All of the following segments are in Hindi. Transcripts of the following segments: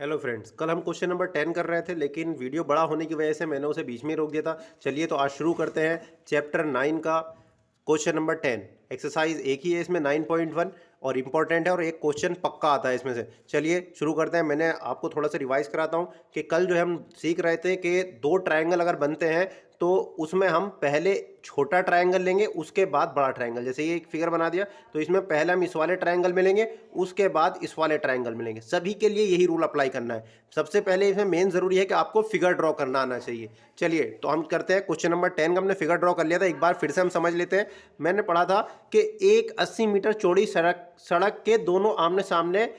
हेलो फ्रेंड्स, कल हम क्वेश्चन नंबर 10 कर रहे थे लेकिन वीडियो बड़ा होने की वजह से मैंने उसे बीच में ही रोक दिया था। चलिए तो आज शुरू करते हैं चैप्टर 9 का क्वेश्चन नंबर 10। एक्सरसाइज एक ही है इसमें 9.1 और इम्पॉर्टेंट है और एक क्वेश्चन पक्का आता है इसमें से। चलिए शुरू करते हैं। मैंने आपको थोड़ा सा रिवाइज कराता हूँ कि कल जो है हम सीख रहे थे कि दो ट्रायंगल अगर बनते हैं तो उसमें हम पहले छोटा ट्रायंगल लेंगे उसके बाद बड़ा ट्रायंगल। जैसे ये एक फिगर बना दिया तो इसमें पहले हम इस वाले ट्रायंगल में लेंगे उसके बाद इस वाले ट्रायंगल में लेंगे। सभी के लिए यही रूल अप्लाई करना है। सबसे पहले इसमें मेन जरूरी है कि आपको फिगर ड्रॉ करना आना चाहिए। चलिए तो हम करते हैं क्वेश्चन नंबर 10 का। हमने फिगर ड्रॉ कर लिया था, एक बार फिर से हम समझ लेते हैं। मैंने पढ़ा था कि एक 80 मीटर चौड़ी सड़क के दोनों आमने सामने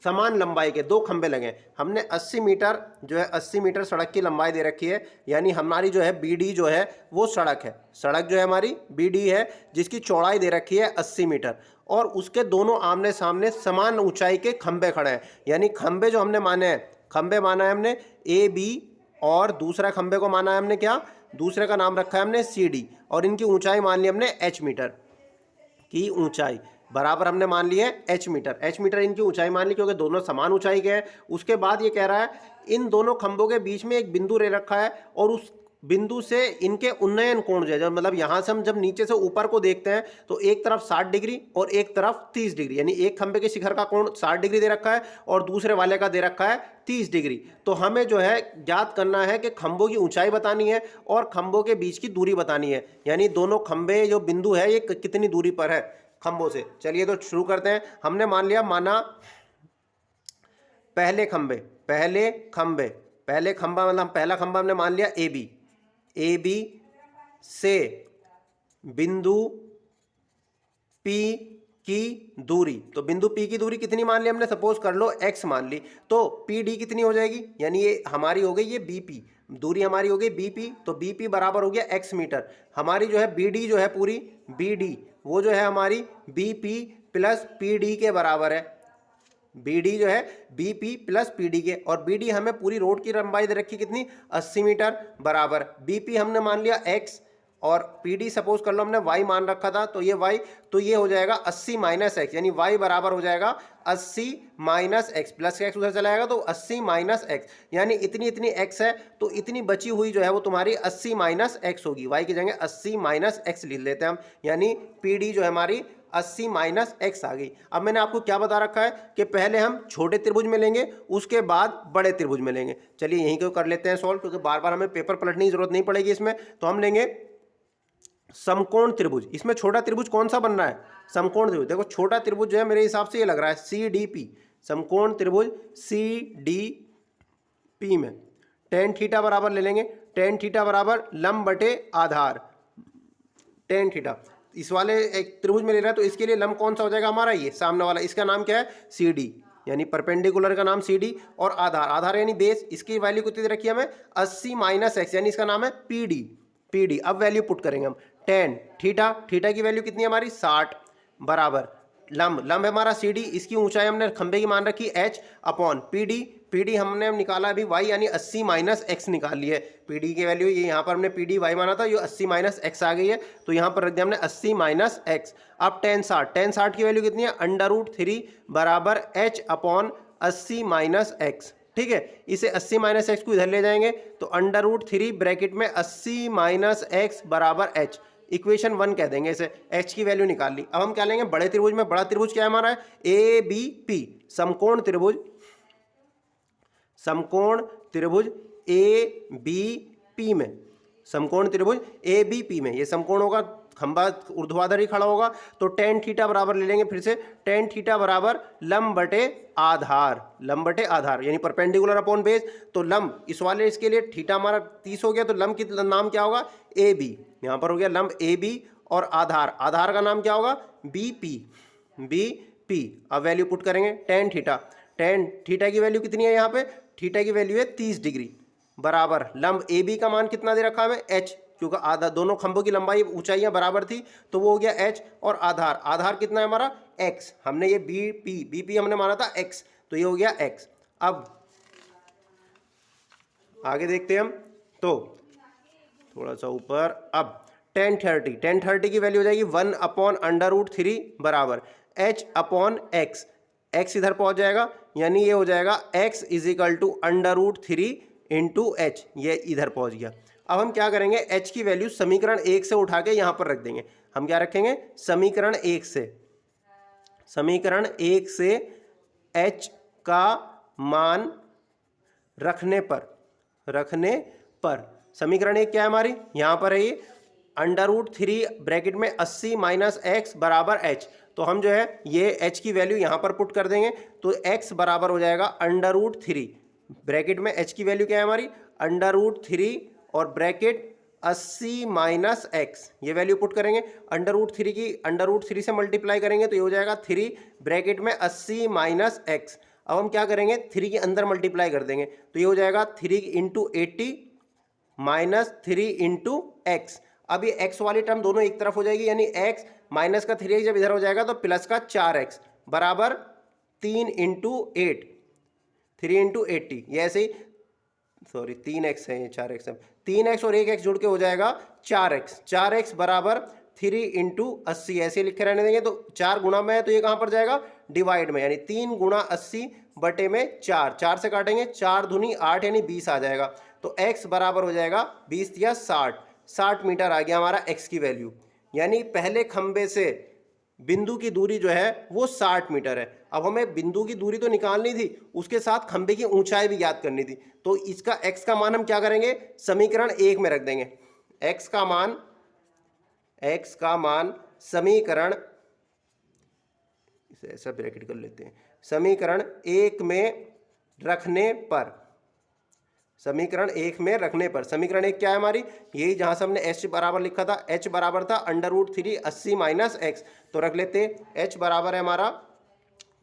समान लंबाई के दो खंबे लगे। हमने 80 मीटर जो है 80 मीटर सड़क की लंबाई दे रखी है, यानी हमारी जो है बीडी जो है वो सड़क है। सड़क जो है हमारी बीडी है जिसकी चौड़ाई दे रखी है 80 मीटर और उसके दोनों आमने सामने समान ऊंचाई के खंबे खड़े हैं। यानी खंबे जो हमने माने हैं, खंबे माना है हमने ए बी और दूसरा खंबे को माना है हमने क्या, दूसरे का नाम रखा है हमने सी डी और इनकी ऊंचाई मान ली हमने एच मीटर की ऊंचाई बराबर हमने मान ली है एच मीटर। एच मीटर इनकी ऊंचाई मान ली क्योंकि दोनों समान ऊंचाई के हैं। उसके बाद ये कह रहा है इन दोनों खंभों के बीच में एक बिंदु ले रखा है और उस बिंदु से इनके उन्नयन कोण जो है, मतलब यहां से हम जब नीचे से ऊपर को देखते हैं तो एक तरफ 60 डिग्री और एक तरफ 30 डिग्री, यानी एक खंभे के शिखर का कोण 60 डिग्री दे रखा है और दूसरे वाले का दे रखा है 30 डिग्री। तो हमें जो है ज्ञात करना है कि खंभों की ऊंचाई बतानी है और खंभों के बीच की दूरी बतानी है, यानी दोनों खंभे जो बिंदु है ये कितनी दूरी पर है खंभों से। चलिए तो शुरू करते हैं। हमने मान लिया, माना पहले खंभे पहले खंभा मतलब पहला खंभा हमने मान लिया ए बी से बिंदु पी की दूरी। तो बिंदु पी की दूरी कितनी मान ली हमने, सपोज कर लो एक्स मान ली, तो पी डी कितनी हो जाएगी, यानी ये हमारी हो गई ये बीपी, दूरी हमारी हो गई बीपी, तो बीपी बराबर हो गया एक्स मीटर। हमारी जो है बीडी जो है पूरी बीडी वो जो है हमारी बीपी प्लस पीडी के बराबर है। बीडी जो है बीपी प्लस पीडी के, और बीडी हमें पूरी रोड की लंबाई दे रखी कितनी 80 मीटर बराबर बीपी हमने मान लिया एक्स और पीडी सपोज कर लो हमने वाई मान रखा था, तो ये वाई, तो ये हो जाएगा 80 माइनस एक्स, यानी वाई बराबर हो जाएगा 80 माइनस एक्स, प्लस एक्स उधर चला जाएगा तो 80 माइनस एक्स, यानी इतनी इतनी एक्स है तो इतनी बची हुई जो है वो तुम्हारी 80 माइनस एक्स होगी। वाई की जगह 80 माइनस एक्स लिख लेते हैं हम, यानी पीडी जो है हमारी 80 माइनस एक्स आ गई। अब मैंने आपको क्या बता रखा है कि पहले हम छोटे त्रिभुज में लेंगे उसके बाद बड़े त्रिभुज में लेंगे। चलिए यहीं को कर लेते हैं सॉल्व, क्योंकि बार बार हमें पेपर पलटने की जरूरत नहीं पड़ेगी इसमें। तो हम लेंगे समकोण त्रिभुज। इसमें छोटा त्रिभुज कौन सा बन रहा है, समकोण त्रिभुज। देखो छोटा त्रिभुज जो है मेरे हिसाब से ये लग रहा है सी डी पी, समकोण त्रिभुज सी डी पी में टेन थीटा बराबर ले लेंगे, टेन थीटा बराबर लंब बटे आधार, टेन थीटा इस वाले एक त्रिभुज में ले रहा है तो इसके लिए लंब कौन सा हो जाएगा हमारा, ये सामने वाला, इसका नाम क्या है सी डी, यानी परपेंडिकुलर का नाम सी डी, और आधार, आधार यानी बेस, इसकी वैल्यू कितनी दे रखी है हमें 80 माइनस एक्स, यानी इसका नाम है पी डी, पी डी। अब वैल्यू पुट करेंगे हम, टेन थीटा, थीटा की वैल्यू कितनी है हमारी 60 बराबर लंब, लंब है हमारा सी डी, इसकी ऊंचाई हमने खंबे की मान रखी H upon P D, P D हमने निकाला अभी वाई, यानी 80 माइनस एक्स निकाल ली है। पी डी की वैल्यू ये यहाँ पर हमने पी डी वाई माना था, ये 80 माइनस एक्स आ गई है, तो यहाँ पर रख दिया हमने 80 माइनस एक्स। अब टेन साठ की वैल्यू कितनी है, √3 बराबर एच अपॉन 80 माइनस एक्स। ठीक है, इसे 80 माइनस एक्स को इधर ले जाएंगे तो √3 ब्रैकेट में 80 माइनस एक्स बराबर एच, इक्वेशन 1 कह देंगे इसे, एच की वैल्यू निकाल ली। अब हम क्या लेंगे बड़े त्रिभुज में, बड़ा त्रिभुज क्या है हमारा है ए बी पी, समकोण त्रिभुज, समकोण त्रिभुज ए बी पी में, समकोण त्रिभुज ए बी पी में ये समकोण होगा, खंबा ऊर्ध्वाधर ही खड़ा होगा, तो टेन थीटा बराबर ले लेंगे फिर से, टेन थीटा बराबर लंब बटे आधार, लंब बटे आधार यानी परपेंडिकुलर अपॉन बेस। तो लंब इस वाले इसके लिए थीटा हमारा 30 हो गया, तो लंब की नाम क्या होगा ए बी, यहाँ पर हो गया लंब ए बी, और आधार, आधार का नाम क्या होगा बी पी, बी पी। अब वैल्यू पुट करेंगे, टेन थीटा की वैल्यू कितनी है यहाँ पे, थीटा की वैल्यू है 30 डिग्री बराबर लंब ए बी का मान कितना दे रखा है एच, क्योंकि आधा दोनों खंभों की लंबाई ऊंचाइयां बराबर थी तो वो हो गया एच, और आधार, आधार कितना है हमारा एक्स, हमने ये बी पी हमने माना था एक्स, तो ये हो गया एक्स। अब आगे देखते हैं हम, तो थोड़ा सा ऊपर, अब टेन थर्टी की वैल्यू हो जाएगी 1 अपॉन √3 बराबर एच अपॉन एक्स, एक्स इधर पहुंच जाएगा, यानी ये हो जाएगा x is equal to √3 into H, ये इधर पहुंच गया। अब हम क्या करेंगे, h की वैल्यू समीकरण 1 से उठा के यहाँ पर रख देंगे। हम क्या रखेंगे, समीकरण 1 से h का मान रखने पर समीकरण 1 क्या है हमारी, यहाँ पर है ये √3 ब्रैकेट में 80 माइनस एक्स बराबर h। तो हम जो है ये h की वैल्यू यहाँ पर पुट कर देंगे, तो x बराबर हो जाएगा √3 ब्रैकेट में h की वैल्यू क्या है हमारी √3 और ब्रैकेट 80 माइनस एक्स, ये वैल्यू पुट करेंगे। √3 की √3 से मल्टीप्लाई करेंगे तो ये हो जाएगा 3 ब्रैकेट में 80 माइनस एक्स। अब हम क्या करेंगे, 3 के अंदर मल्टीप्लाई कर देंगे तो ये हो जाएगा 3 इंटू 80 माइनस 3 इंटू एक्स। अब ये x वाली टर्म दोनों एक तरफ हो जाएगी, यानी x माइनस का 3x जब इधर हो जाएगा तो प्लस का 4x बराबर 3 इंटू 8, 3 इंटू 80, ये ऐसे ही 3x है, ये 4x है, 3x और 1x जुड़ के हो जाएगा 4x बराबर 3 इंटू 80, ऐसे लिखे रहने देंगे। तो 4 गुणा में है तो ये कहाँ पर जाएगा, डिवाइड में, यानी 3 गुणा 80 बटे में 4 से काटेंगे, 4 दूनी 8 यानी 20 आ जाएगा। तो x बराबर हो जाएगा 20 या 60 मीटर आ गया हमारा x की वैल्यू। यानी पहले खंबे से बिंदु की दूरी जो है वो 60 मीटर है। अब हमें बिंदु की दूरी तो निकालनी थी, उसके साथ खंबे की ऊंचाई भी ज्ञात करनी थी। तो इसका x का मान हम क्या करेंगे, समीकरण 1 में रख देंगे। x का मान समीकरण, इसे ऐसा ब्रैकेट कर लेते हैं, समीकरण 1 में रखने पर, समीकरण 1 में रखने पर, समीकरण 1 क्या है हमारी, यही जहां से हमने h बराबर लिखा था, h बराबर था √3 80 माइनस एक्स, तो रख लेते h बराबर है हमारा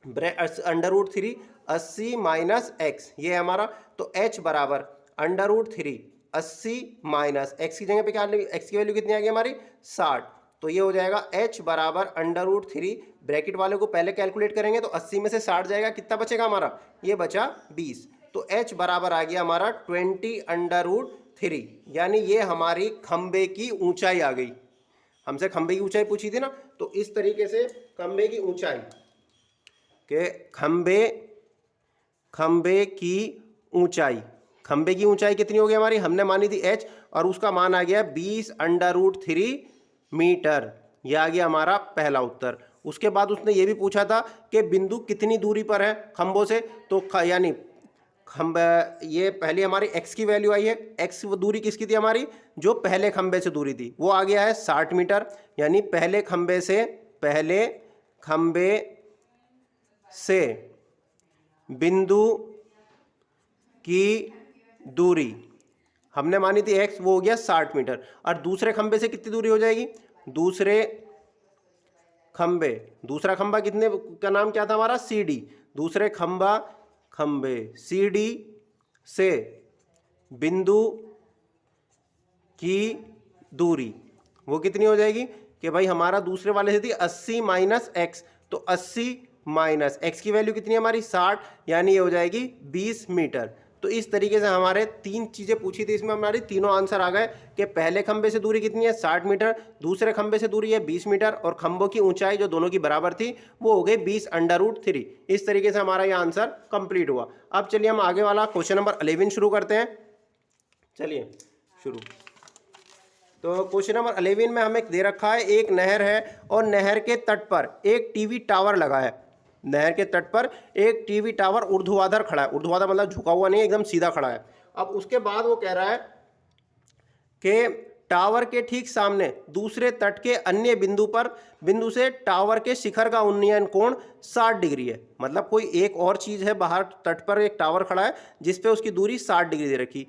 √3 80 माइनस एक्स, ये है हमारा। तो h बराबर √3 80 माइनस एक्स की जगह पे क्या, x की वैल्यू कितनी आ गई हमारी 60, तो ये हो जाएगा h बराबर √3, ब्रैकेट वाले को पहले कैलकुलेट करेंगे तो 80 में से 60 जाएगा, कितना बचेगा हमारा, ये बचा 20, तो h बराबर आ गया हमारा 20√3, यानी ये हमारी खंबे की ऊंचाई आ गई। हमसे खंबे की ऊंचाई पूछी थी ना, तो इस तरीके से खंबे की ऊंचाई के खंबे की ऊंचाई कितनी हो गई हमारी, हमने मानी थी h और उसका मान आ गया 20√3 मीटर, यह आ गया हमारा पहला उत्तर। उसके बाद उसने ये भी पूछा था कि बिंदु कितनी दूरी पर है खंबों से, तो यानी ये पहले हमारी x की वैल्यू आई है, x दूरी किसकी थी हमारी, जो पहले खंबे से दूरी थी वो आ गया है 60 मीटर, यानी पहले खंबे से बिंदु की दूरी हमने मानी थी x, वो हो गया 60 मीटर। और दूसरे खंबे से कितनी दूरी हो जाएगी, दूसरा खंबा कितने का नाम क्या था हमारा, CD, दूसरे खंबे CD से बिंदु की दूरी वो कितनी हो जाएगी कि भाई हमारा दूसरे वाले से थी 80 माइनस एक्स, तो 80 माइनस एक्स की वैल्यू कितनी है हमारी 60, यानी ये हो जाएगी 20 मीटर। तो इस तरीके से हमारे 3 चीज़ें पूछी थी, इसमें हमारी तीनों आंसर आ गए कि पहले खंबे से दूरी कितनी है 60 मीटर, दूसरे खंबे से दूरी है 20 मीटर और खंबों की ऊंचाई जो दोनों की बराबर थी वो हो गई 20√3। इस तरीके से हमारा ये आंसर कंप्लीट हुआ। अब चलिए हम आगे वाला क्वेश्चन नंबर 11 शुरू करते हैं। चलिए शुरू। तो क्वेश्चन नंबर 11 में हमें दे रखा है एक नहर है और नहर के तट पर एक टीवी टावर लगा है। नहर के तट पर एक टीवी टावर ऊर्ध्वाधर खड़ा है, ऊर्ध्वाधर मतलब झुका हुआ नहीं, एकदम सीधा खड़ा है। अब उसके बाद वो कह रहा है कि टावर के ठीक सामने दूसरे तट के अन्य बिंदु से टावर के शिखर का उन्नयन कोण 60 डिग्री है। मतलब कोई एक और चीज़ है, बाहर तट पर एक टावर खड़ा है जिसपे उसकी दूरी 60 डिग्री दे रखी।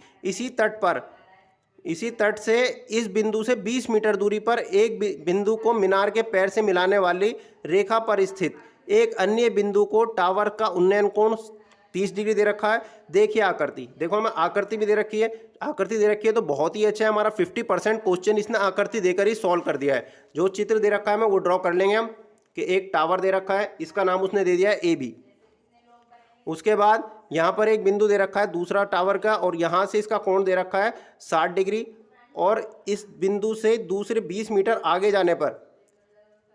इसी तट से इस बिंदु से 20 मीटर दूरी पर एक बिंदु को मीनार के पैर से मिलाने वाली रेखा पर स्थित एक अन्य बिंदु को टावर का उन्नयन कोण 30 डिग्री दे रखा है। देखिए आकृति, देखो हमें आकृति भी दे रखी है, तो बहुत ही अच्छा है। हमारा 50% क्वेश्चन इसने आकृति देकर ही सॉल्व कर दिया है। जो चित्र दे रखा है मैं वो ड्रॉ कर लेंगे हम कि एक टावर दे रखा है, इसका नाम उसने दे दिया है AB। उसके बाद यहाँ पर एक बिंदु दे रखा है दूसरा टावर का और यहाँ से इसका कोण दे रखा है 60 डिग्री और इस बिंदु से दूसरे 20 मीटर आगे जाने पर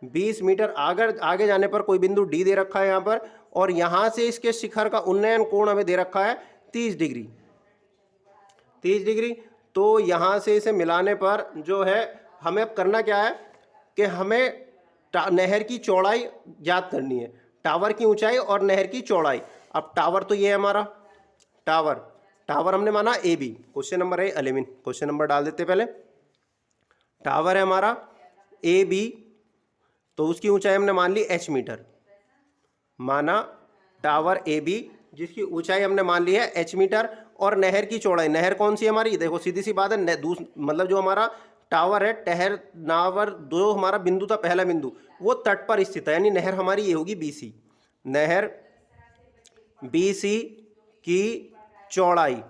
20 मीटर आगे जाने पर कोई बिंदु D दे रखा है यहाँ पर और यहाँ से इसके शिखर का उन्नयन कोण हमें दे रखा है 30 डिग्री, 30 डिग्री। तो यहाँ से इसे मिलाने पर जो है हमें अब करना क्या है कि हमें नहर की चौड़ाई ज्ञात करनी है, टावर की ऊंचाई और नहर की चौड़ाई। अब टावर तो ये है हमारा टावर हमने माना ए बी। क्वेश्चन नंबर है 11, क्वेश्चन नंबर डाल देते पहले। टावर है हमारा ए बी, तो उसकी ऊंचाई हमने मान ली h मीटर, माना टावर ए बी जिसकी ऊंचाई हमने मान ली है h मीटर। और नहर की चौड़ाई, नहर कौन सी है हमारी, देखो सीधी सी बात है, मतलब जो हमारा टावर है नावर जो हमारा बिंदु था, पहला बिंदु वो तट पर स्थित है, यानी नहर हमारी ये होगी BC। नहर BC की चौड़ाई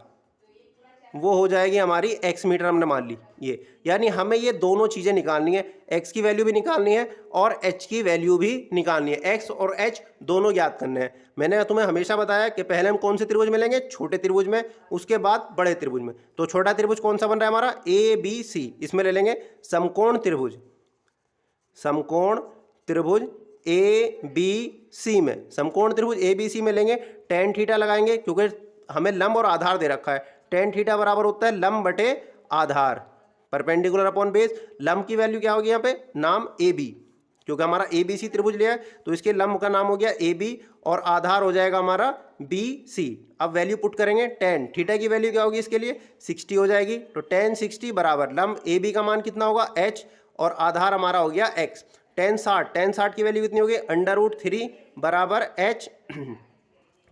वो हो जाएगी हमारी x मीटर, हमने मान ली ये। यानी हमें ये दोनों चीज़ें निकालनी है, x की वैल्यू भी निकालनी है और h की वैल्यू भी निकालनी है। x और h दोनों ज्ञात करने हैं। मैंने तुम्हें हमेशा बताया कि पहले हम कौन से त्रिभुज में लेंगे, छोटे त्रिभुज में, उसके बाद बड़े त्रिभुज में। तो छोटा त्रिभुज कौन सा बन रहा है हमारा, ABC, इसमें ले लेंगे समकोण त्रिभुज, समकोण त्रिभुज ABC में, समकोण त्रिभुज ABC में लेंगे, tan थीटा लगाएंगे क्योंकि हमें लंब और आधार दे रखा है। tan थीटा बराबर होता है लंब बटे आधार, परपेंडिकुलर अपॉन बेस। लंब की वैल्यू क्या होगी यहाँ पे, नाम AB, क्योंकि हमारा ABC त्रिभुज लिया है तो इसके लंब का नाम हो गया AB और आधार हो जाएगा हमारा BC। अब वैल्यू पुट करेंगे, tan थीटा की वैल्यू क्या होगी इसके लिए 60 हो जाएगी। तो tan 60 बराबर लंब AB का मान कितना होगा h और आधार हमारा हो गया x। tan 60 की वैल्यू कितनी होगी, √3 बराबर h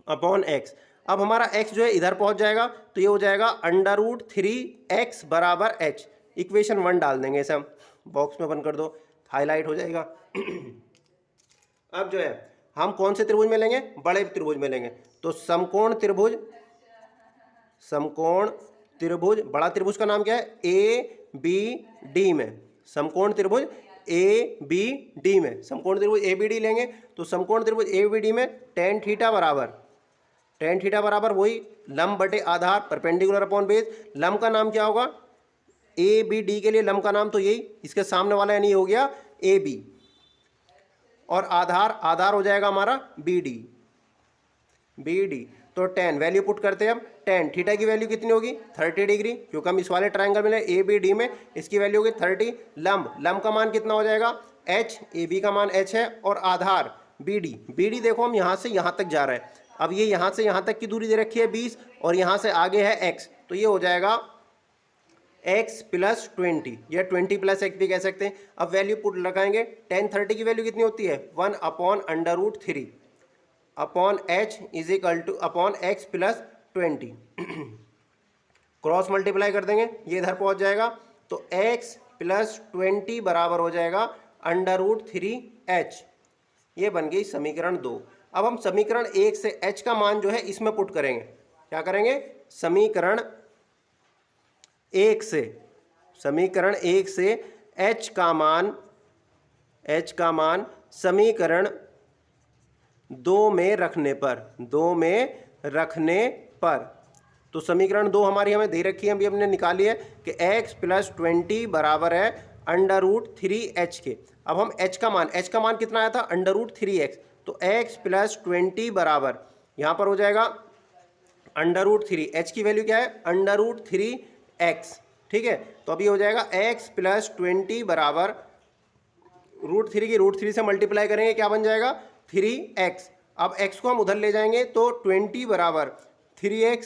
अपॉन x। अब हमारा x जो है इधर पहुंच जाएगा तो ये हो जाएगा √3x बराबर h। इक्वेशन 1 डाल देंगे, इसे हम बॉक्स में बंद कर दो, हाईलाइट हो जाएगा। अब जो है हम कौन से त्रिभुज में लेंगे, बड़े त्रिभुज में लेंगे। तो समकोण त्रिभुज, समकोण त्रिभुज, बड़ा त्रिभुज का नाम क्या है ABD में, समकोण त्रिभुज ABD में, समकोण त्रिभुज ABD लेंगे। तो समकोण त्रिभुज ABD में tan थीटा बराबर वही लंब बटे आधार, परपेंडिकुलर अपॉन बेस। लंब का नाम क्या होगा, ABD के लिए लंब का नाम तो यही, इसके सामने वाला यानी हो गया AB, और आधार हो जाएगा हमारा BD। तो tan वैल्यू पुट करते हैं हम, tan थीटा की वैल्यू कितनी होगी 30 डिग्री, क्योंकि हम इस वाले ट्रायंगल में ABD में इसकी वैल्यू होगी 30। लंब का मान कितना हो जाएगा h, AB का मान h है और आधार BD देखो हम यहाँ से यहाँ तक जा रहे हैं। अब ये यहाँ से यहाँ तक की दूरी दे रखी है 20 और यहाँ से आगे है x, तो ये हो जाएगा x + 20 या 20 + x भी कह सकते हैं। अब वैल्यू पुट लगाएंगे, tan 30 की वैल्यू कितनी होती है 1/√3 upon h upon x + 20। Cross multiply कर देंगे, ये इधर पहुंच जाएगा। तो x + 20 बराबर हो जाएगा √3h। ये बन गई समीकरण 2। अब हम समीकरण 1 से h का मान जो है इसमें पुट करेंगे। क्या करेंगे, समीकरण 1 से h का मान समीकरण 2 में रखने पर, तो समीकरण 2 हमारी हमें दे रखी है, अभी हमने निकाली है कि x + 20 बराबर है √3h के। अब हम h का मान कितना आया था √3x, तो x + 20 बराबर यहाँ पर हो जाएगा √3, h की वैल्यू क्या है √3x, ठीक है। तो अभी हो जाएगा x + 20 बराबर √3 की √3 से मल्टीप्लाई करेंगे, क्या बन जाएगा 3x। अब x को हम उधर ले जाएंगे तो 20 बराबर 3x,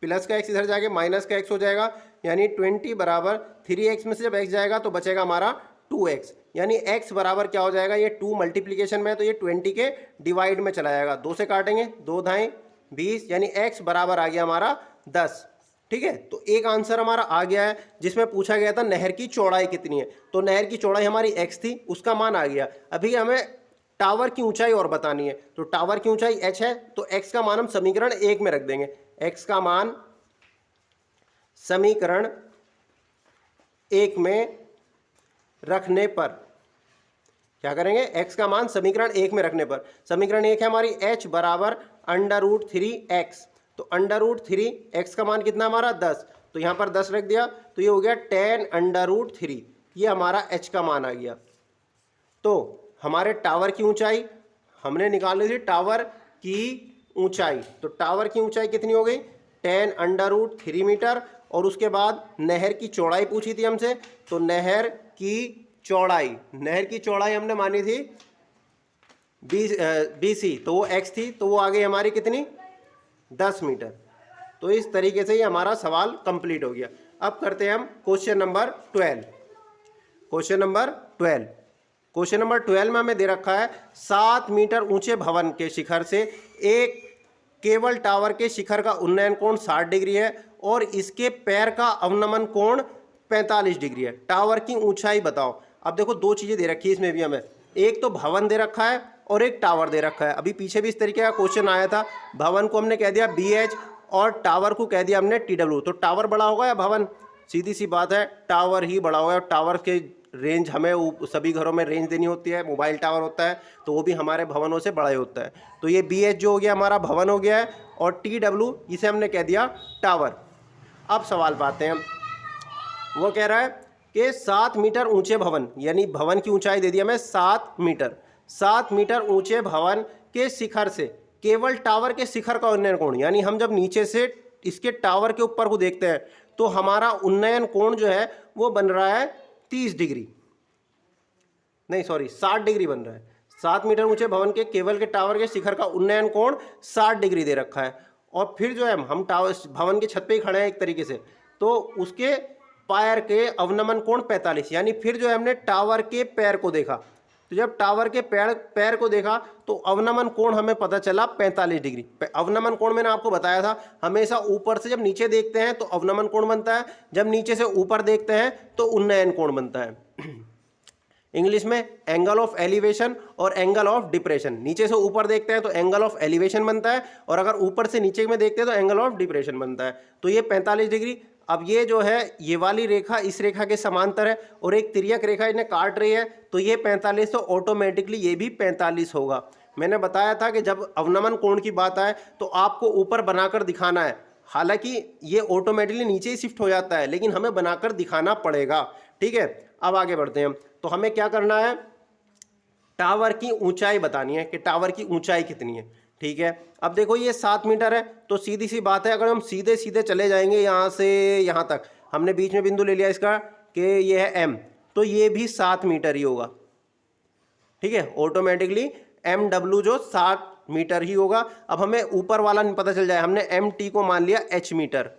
प्लस का x इधर जाके माइनस का x हो जाएगा, यानी 20 बराबर 3x में से जब x जाएगा तो बचेगा हमारा 2x, यानी x बराबर क्या हो जाएगा, ये 2 मल्टीप्लीकेशन में है तो ये 20 के डिवाइड में चला जाएगा, 2 से काटेंगे 2 धाई 20, यानी x बराबर आ गया हमारा 10, ठीक है। तो एक आंसर हमारा आ गया है जिसमें पूछा गया था नहर की चौड़ाई कितनी है, तो नहर की चौड़ाई हमारी x थी, उसका मान आ गया। अभी हमें टावर की ऊंचाई और बतानी है, तो टावर की ऊंचाई h है, तो x का मान हम समीकरण 1 में रख देंगे। x का मान समीकरण 1 में रखने पर क्या करेंगे, x का मान समीकरण 1 में रखने पर, समीकरण 1 है हमारी h बराबर √3x, तो √3 x का मान कितना हमारा 10, तो यहाँ पर 10 रख दिया, तो ये हो गया tan√3, ये हमारा h का मान आ गया। तो हमारे टावर की ऊंचाई हमने निकाली थी, टावर की ऊंचाई। तो टावर की ऊंचाई कितनी हो गई 10√3 मीटर। और उसके बाद नहर की चौड़ाई पूछी थी हमसे, तो नहर की चौड़ाई हमने मानी थी 20 तो वो x थी, तो वो आ गई हमारी कितनी 10 मीटर। तो इस तरीके से ही हमारा सवाल कंप्लीट हो गया। अब करते हैं हम क्वेश्चन नंबर 12। क्वेश्चन नंबर 12 में हमें दे रखा है 7 मीटर ऊंचे भवन के शिखर से एक केबल टावर के शिखर का उन्नयन कोण 60 डिग्री है और इसके पैर का अवनमन कोण 45 डिग्री है। टावर की ऊंचाई बताओ। अब देखो दो चीजें दे रखी है इसमें भी हमें, एक तो भवन दे रखा है और एक टावर दे रखा है। अभी पीछे भी इस तरीके का क्वेश्चन आया था, भवन को हमने कह दिया BH और टावर को कह दिया हमने TW। तो टावर बड़ा होगा या भवन? सीधी सी बात है, टावर ही बड़ा होगा। और टावर के रेंज हमें सभी घरों में रेंज देनी होती है, मोबाइल टावर होता है तो वो भी हमारे भवनों से बड़ा ही होता है। तो ये BH जो हो गया हमारा भवन हो गया है और TW इसे हमने कह दिया टावर। अब सवाल पाते हैं, वो कह रहा है कि 7 मीटर ऊंचे भवन, यानी भवन की ऊंचाई दे दिया हमें 7 मीटर। 7 मीटर ऊंचे भवन के शिखर से केवल टावर के शिखर का उन्नयन कोण, यानी हम जब नीचे से इसके टावर के ऊपर को देखते हैं तो हमारा उन्नयन कोण जो है वो बन रहा है 30 डिग्री, नहीं सॉरी 60 डिग्री बन रहा है। 7 मीटर ऊंचे भवन के केवल के टावर के शिखर का उन्नयन कोण 60 डिग्री दे रखा है। और फिर जो है हम टावर भवन की छत पे ही खड़े हैं एक तरीके से, तो उसके पैर के अवनमन कोण 45, यानी फिर जो है हमने टावर के पैर को देखा, तो जब टावर के पैर को देखा तो अवनमन कोण हमें पता चला 45 डिग्री। अवनमन कोण मैंने आपको बताया था, हमेशा ऊपर से जब नीचे देखते हैं तो अवनमन कोण बनता है, जब नीचे से ऊपर देखते हैं तो उन्नयन कोण बनता है। इंग्लिश में एंगल ऑफ एलिवेशन और एंगल ऑफ डिप्रेशन। नीचे से ऊपर देखते हैं तो एंगल ऑफ एलिवेशन बनता है और अगर ऊपर से नीचे में देखते हैं तो एंगल ऑफ डिप्रेशन बनता है। तो ये 45 डिग्री। अब ये जो है ये वाली रेखा इस रेखा के समांतर है और एक तिर्यक रेखा इन्हें काट रही है, तो ये 45, तो ऑटोमेटिकली ये भी 45 होगा। मैंने बताया था कि जब अवनमन कोण की बात आए तो आपको ऊपर बनाकर दिखाना है, हालांकि ये ऑटोमेटिकली नीचे ही शिफ्ट हो जाता है लेकिन हमें बनाकर दिखाना पड़ेगा। ठीक है, अब आगे बढ़ते हैं। तो हमें क्या करना है, टावर की ऊंचाई बतानी है कि टावर की ऊंचाई कितनी है। ठीक है, अब देखो ये 7 मीटर है, तो सीधी सी बात है अगर हम सीधे सीधे चले जाएंगे यहाँ से यहाँ तक, हमने बीच में बिंदु ले लिया इसका कि ये है M, तो ये भी 7 मीटर ही होगा। ठीक है, ऑटोमेटिकली MW जो 7 मीटर ही होगा। अब हमें ऊपर वाला नहीं पता चल जाए, हमने MT को मान लिया H मीटर,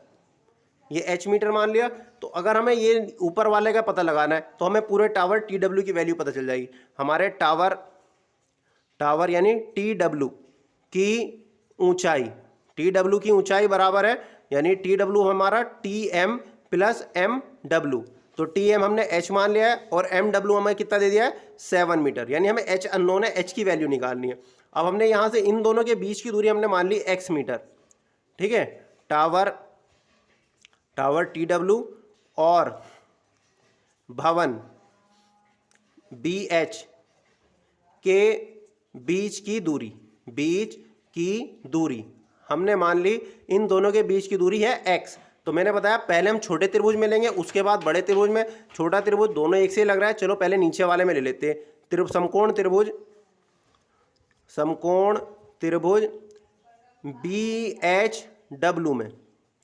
ये H मीटर मान लिया, तो अगर हमें ये ऊपर वाले का पता लगाना है तो हमें पूरे टावर TW की वैल्यू पता चल जाएगी। हमारे टावर यानी TW की ऊंचाई बराबर है, यानी TW हमारा TM प्लस MW। तो TM हमने H मान लिया है और MW हमें कितना दे दिया है 7 मीटर, यानी हमें H अननोन है, H की वैल्यू निकालनी है। अब हमने यहाँ से इन दोनों के बीच की दूरी हमने मान ली X मीटर। ठीक है, टावर TW और भवन BH के बीच की दूरी हमने मान ली, इन दोनों के बीच की दूरी है x। तो मैंने बताया पहले हम छोटे त्रिभुज में लेंगे, उसके बाद बड़े त्रिभुज में। छोटा त्रिभुज दोनों एक से लग रहा है, चलो पहले नीचे वाले में ले लेते हैं। समकोण त्रिभुज BHW में,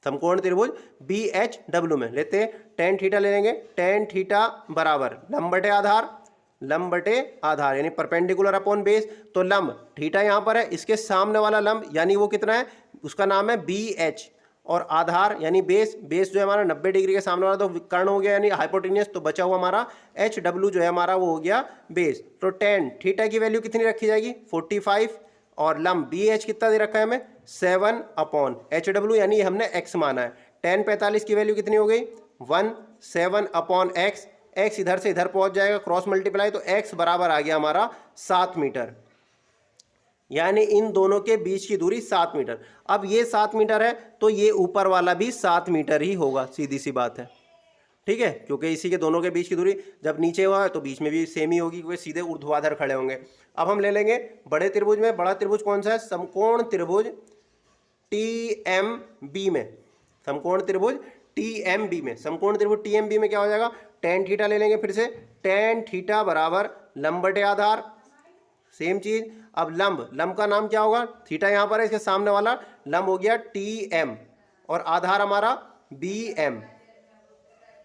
समकोण त्रिभुज BHW में लेते हैं। tan थीटा ले लेंगे, tan थीटा बराबर लंब बटे आधार यानी परपेंडिकुलर अपॉन बेस। तो लंब थीटा यहाँ पर है, इसके सामने वाला लंब यानी वो कितना है, उसका नाम है BH, और आधार यानी बेस जो है हमारा 90 डिग्री के सामने वाला, तो कर्ण हो गया यानी हाइपोटेन्यूस, तो बचा हुआ हमारा HW जो है हमारा वो हो गया बेस। तो tan थीटा की वैल्यू कितनी रखी जाएगी 45, और लंब BH कितना दे रखा है हमें 7/HW, यानी हमने x माना है। tan 45 की वैल्यू कितनी हो गई 1, 7/x, x इधर से इधर पहुंच जाएगा क्रॉस मल्टीप्लाई, तो x बराबर आ गया हमारा 7 मीटर, यानी इन दोनों के बीच की दूरी 7 मीटर। अब ये 7 मीटर है तो ये ऊपर वाला भी 7 मीटर ही होगा, सीधी सी बात है। ठीक है, क्योंकि इसी के दोनों के बीच की दूरी जब नीचे हुआ है तो बीच में भी सेम ही होगी, क्योंकि सीधे ऊर्ध्वाधर खड़े होंगे। अब हम ले लेंगे बड़े त्रिभुज में। बड़ा त्रिभुज कौन सा है, समकोण त्रिभुज TMB में। समकोण त्रिभुज TMB में क्या हो जाएगा, tan थीटा ले लेंगे फिर से। tan थीटा बराबर लंब बटे आधार, सेम चीज। अब लंब, लंब का नाम क्या होगा, थीटा यहाँ पर है, इसके सामने वाला लंब हो गया टी एम और आधार हमारा बी एम।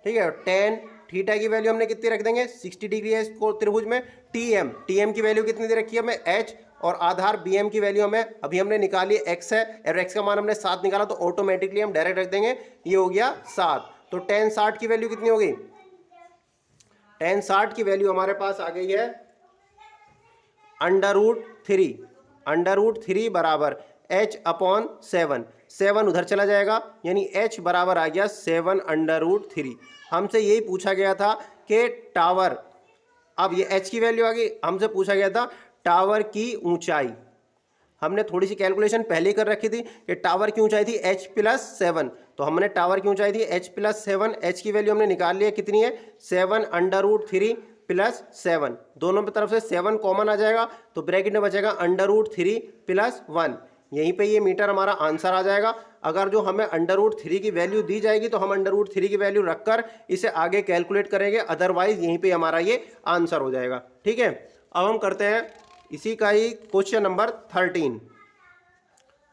ठीक है, टेन थीटा की वैल्यू हमने कितनी रख देंगे, 60 डिग्री है इसको त्रिभुज में। टी एम की वैल्यू कितनी दे रखी है हमें, एच, और आधार बी एम की वैल्यू हमें अभी हमने निकाली एक्स है, और एक्स का मान हमने 7 निकाला, तो ऑटोमेटिकली हम डायरेक्ट रख देंगे, ये हो गया 7। तो टेन 60 की वैल्यू कितनी हो गई, टेन 60 की वैल्यू हमारे पास आ गई है √3। √3 बराबर h/7, 7 उधर चला जाएगा, यानी h बराबर आ गया 7√3। हमसे यही पूछा गया था कि टावर, अब ये h की वैल्यू आ गई, हमसे पूछा गया था टावर की ऊंचाई। हमने थोड़ी सी कैलकुलेशन पहले कर रखी थी कि टावर की ऊंचाई थी h+7, तो हमने टावर की ऊंचाई थी h+7, h की वैल्यू हमने निकाल लिया, कितनी है 7√3 + 7, दोनों की तरफ से 7 कॉमन आ जाएगा, तो ब्रैकेट में बचेगा √3 + 1, यहीं पे ये मीटर हमारा आंसर आ जाएगा। अगर जो हमें √3 की वैल्यू दी जाएगी तो हम √3 की वैल्यू रखकर इसे आगे कैलकुलेट करेंगे, अदरवाइज यहीं पे हमारा ये आंसर हो जाएगा। ठीक है, अब हम करते हैं इसी का ही क्वेश्चन नंबर 13।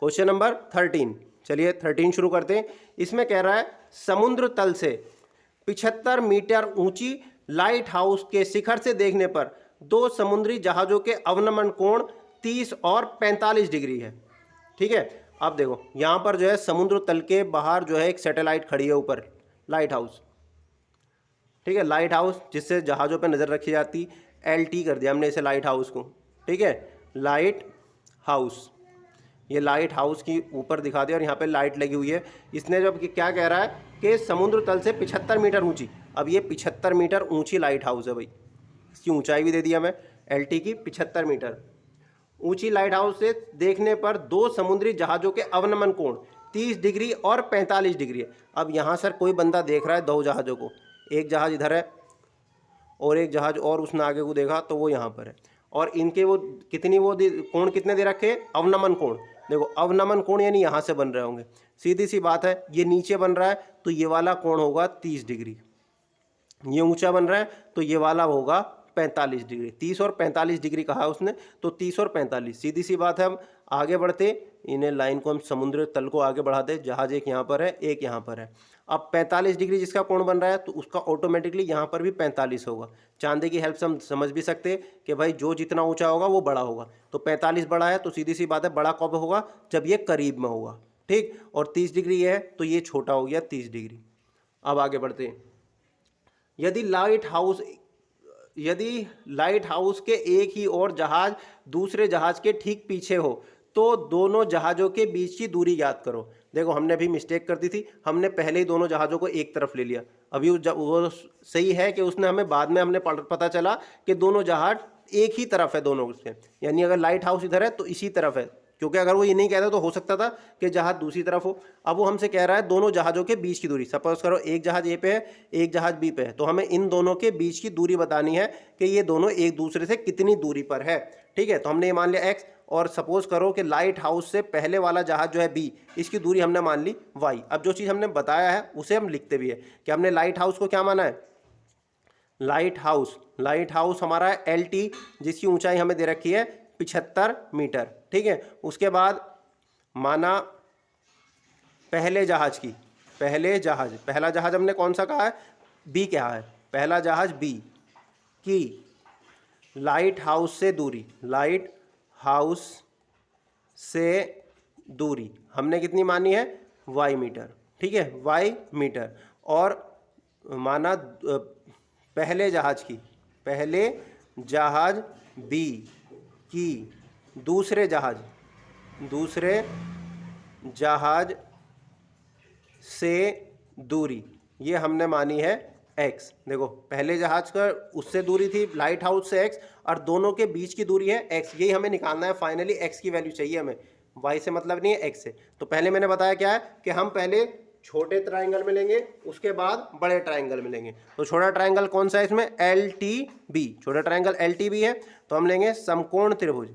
क्वेश्चन नंबर 13, चलिए 13 शुरू करते हैं। इसमें कह रहा है समुद्र तल से 75 मीटर ऊंची लाइट हाउस के शिखर से देखने पर दो समुद्री जहाजों के अवनमन कोण 30 और 45 डिग्री है। ठीक है, अब देखो यहां पर जो है समुद्र तल के बाहर जो है एक सैटेलाइट खड़ी है ऊपर, लाइट हाउस। ठीक है, लाइट हाउस जिससे जहाज़ों पे नज़र रखी जाती, LT कर दिया हमने इसे लाइट हाउस को। ठीक है, लाइट हाउस, ये लाइट हाउस की ऊपर दिखा दिया और यहाँ पे लाइट लगी हुई है। इसने जब क्या कह रहा है कि समुद्र तल से 75 मीटर ऊंची, अब ये 75 मीटर ऊंची लाइट हाउस है भाई, इसकी ऊंचाई भी दे दिया हमें LT की 75 मीटर ऊंची लाइट हाउस से देखने पर दो समुद्री जहाज़ों के अवनमन कोण 30 डिग्री और 45 डिग्री है। अब यहाँ सर कोई बंदा देख रहा है दो जहाज़ों को, एक जहाज़ इधर है और एक जहाज़ और उसने आगे को देखा तो वो यहाँ पर है, और इनके वो कितनी वो कोण कितने दे रखे, अवनमन कोण। देखो अवनमन कोण यानी यहाँ से बन रहे होंगे, सीधी सी बात है, ये नीचे बन रहा है तो ये वाला कोण होगा 30 डिग्री, ये ऊंचा बन रहा है तो ये वाला होगा 45 डिग्री। 30 और 45 डिग्री कहा उसने, तो 30 और 45 सीधी सी बात है। हम आगे बढ़ते, इन्हें लाइन को हम समुद्र तल को आगे बढ़ाते, जहाज एक यहाँ पर है एक यहाँ पर है। अब 45 डिग्री जिसका कोण बन रहा है तो उसका ऑटोमेटिकली यहाँ पर भी 45 होगा। चांदे की हेल्प से हम समझ भी सकते हैं कि भाई जो जितना ऊंचा होगा वो बड़ा होगा, तो 45 बड़ा है तो सीधी सी बात है बड़ा कब होगा, जब ये करीब में होगा। ठीक, और 30 डिग्री है तो ये छोटा हो गया 30 डिग्री। अब आगे बढ़ते हैं, यदि लाइट हाउस के एक ही और जहाज दूसरे जहाज के ठीक पीछे हो तो दोनों जहाज़ों के बीच की दूरी ज्ञात करो। देखो हमने भी मिस्टेक कर दी थी, हमने पहले ही दोनों जहाज़ों को एक तरफ ले लिया। अभी वो सही है कि उसने हमें बाद में हमने पता चला कि दोनों जहाज एक ही तरफ है दोनों से, यानी अगर लाइट हाउस इधर है तो इसी तरफ है, क्योंकि अगर वो ये नहीं कहता तो हो सकता था कि जहाज दूसरी तरफ हो। अब वो हमसे कह रहा है दोनों जहाज़ों के बीच की दूरी, सपोज करो एक जहाज ए पे है एक जहाज बी पे है, तो हमें इन दोनों के बीच की दूरी बतानी है कि ये दोनों एक दूसरे से कितनी दूरी पर है। ठीक है, तो हमने ये मान लिया x, और सपोज करो कि लाइट हाउस से पहले वाला जहाज जो है बी, इसकी दूरी हमने मान ली y। अब जो चीज़ हमने बताया है उसे हम लिखते भी है कि हमने लाइट हाउस को क्या माना है, लाइट हाउस हमारा है LT, जिसकी ऊंचाई हमें दे रखी है 75 मीटर। ठीक है, उसके बाद माना पहले जहाज की, पहला जहाज हमने कौन सा कहा है, बी कहा है, पहला जहाज बी की लाइट हाउस से दूरी हमने कितनी मानी है, y मीटर। ठीक है, y मीटर, और माना पहले जहाज बी की दूसरे जहाज से दूरी, ये हमने मानी है x। देखो पहले जहाज का उससे दूरी थी लाइट हाउस से x, और दोनों के बीच की दूरी है x, यही हमें निकालना है फाइनली। x की वैल्यू चाहिए हमें, y से मतलब नहीं है x से। तो पहले मैंने बताया क्या है कि हम पहले छोटे ट्राइंगल में लेंगे उसके बाद बड़े ट्राइंगल में लेंगे। तो छोटा ट्राइंगल कौन सा है इसमें, LTB, छोटा ट्राइंगल LTB है, तो हम लेंगे समकोण त्रिभुज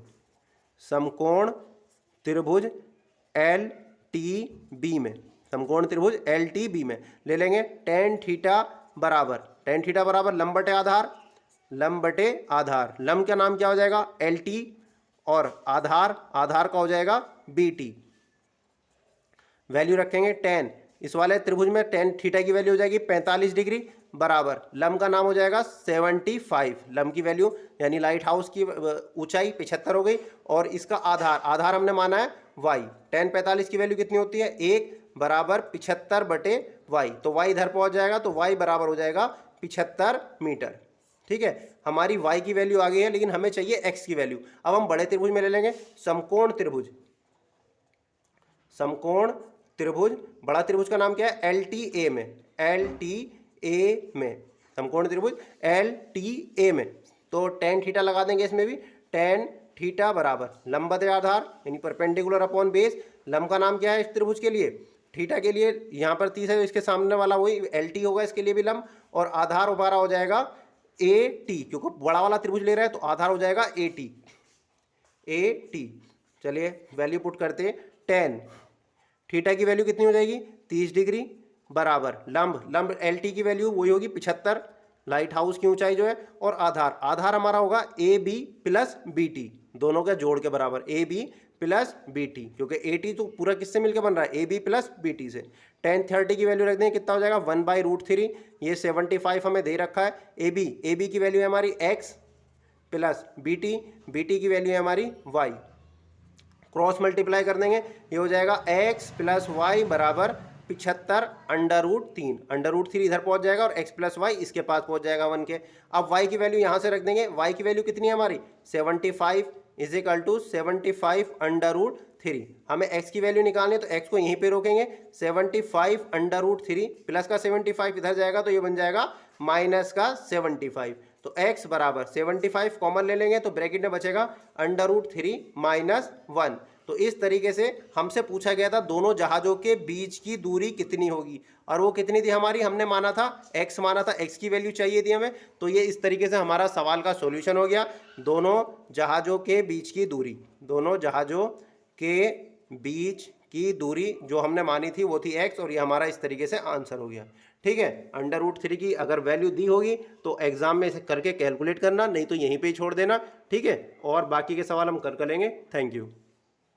LTB में, समकोण त्रिभुज LTB में ले लेंगे टेन थीटा बराबर लंब बटे आधार लम बटे आधार। लम का नाम क्या हो जाएगा LT और आधार का हो जाएगा BT। वैल्यू रखेंगे tan, इस वाले त्रिभुज में tan थीटा की वैल्यू हो जाएगी 45 डिग्री बराबर लम का नाम हो जाएगा 75। लम की वैल्यू यानी लाइट हाउस की ऊंचाई 75 हो गई और इसका आधार हमने माना है y। tan 45 की वैल्यू कितनी होती है 1 बराबर 75 बटे y, तो y इधर पहुंच जाएगा तो y बराबर हो जाएगा 75 मीटर। ठीक है, हमारी y की वैल्यू आ गई है, लेकिन हमें चाहिए x की वैल्यू। अब हम बड़े त्रिभुज में ले लेंगे समकोण त्रिभुज। समकोण त्रिभुज, बड़ा त्रिभुज का नाम क्या है LTA में, LTA में, समकोण त्रिभुज LTA में। तो tan थीटा लगा देंगे इसमें भी, tan थीटा बराबर लंब बटे आधार यानी परपेंडिकुलर अपॉन बेस। लंब का नाम क्या है इस त्रिभुज के लिए, थीटा के लिए यहाँ पर 30 है, इसके सामने वाला वही LT होगा, इसके लिए भी लंब, और आधार हमारा हो जाएगा AT, क्योंकि बड़ा वाला त्रिभुज ले रहा है तो आधार हो जाएगा AT। चलिए वैल्यू पुट करते, tan थीटा की वैल्यू कितनी हो जाएगी 30 डिग्री बराबर लंब LT की वैल्यू वही होगी 75, लाइट हाउस की ऊंचाई जो है, और आधार हमारा होगा AB प्लस BT, दोनों का जोड़ के बराबर AB प्लस BT, क्योंकि AT तो पूरा किससे मिलकर बन रहा है AB प्लस BT से। tan 30 की वैल्यू रख देंगे, कितना हो जाएगा 1/√3, ये 75 हमें दे रखा है। AB की वैल्यू है हमारी x प्लस BT की वैल्यू है हमारी y, क्रॉस मल्टीप्लाई कर देंगे, ये हो जाएगा x प्लस वाई बराबर 75 √3, √3 इधर पहुंच जाएगा और x प्लस वाई इसके पास पहुंच जाएगा 1 के। अब y की वैल्यू यहाँ से रख देंगे, y की वैल्यू कितनी है हमारी 75 इज इक्वल टू 75 √3। हमें x की वैल्यू निकालनी है तो x को यहीं पे रोकेंगे, 75 √3 प्लस का 75 इधर जाएगा तो ये बन जाएगा माइनस का 75, तो x बराबर 75 कॉमन ले लेंगे तो ब्रैकेट में बचेगा √3 माइनस 1। तो इस तरीके से हमसे पूछा गया था दोनों जहाजों के बीच की दूरी कितनी होगी, और वो कितनी थी हमारी, हमने माना था x माना था, x की वैल्यू चाहिए थी हमें। तो ये इस तरीके से हमारा सवाल का सॉल्यूशन हो गया। दोनों जहाजों के बीच की दूरी, दोनों जहाजों के बीच की दूरी जो हमने मानी थी वो थी x, और ये हमारा इस तरीके से आंसर हो गया। ठीक है, √3 की अगर वैल्यू दी होगी तो एग्जाम में इसे करके कैलकुलेट करना, नहीं तो यहीं पे ही छोड़ देना। ठीक है, और बाकी के सवाल हम कर लेंगे। Thank you.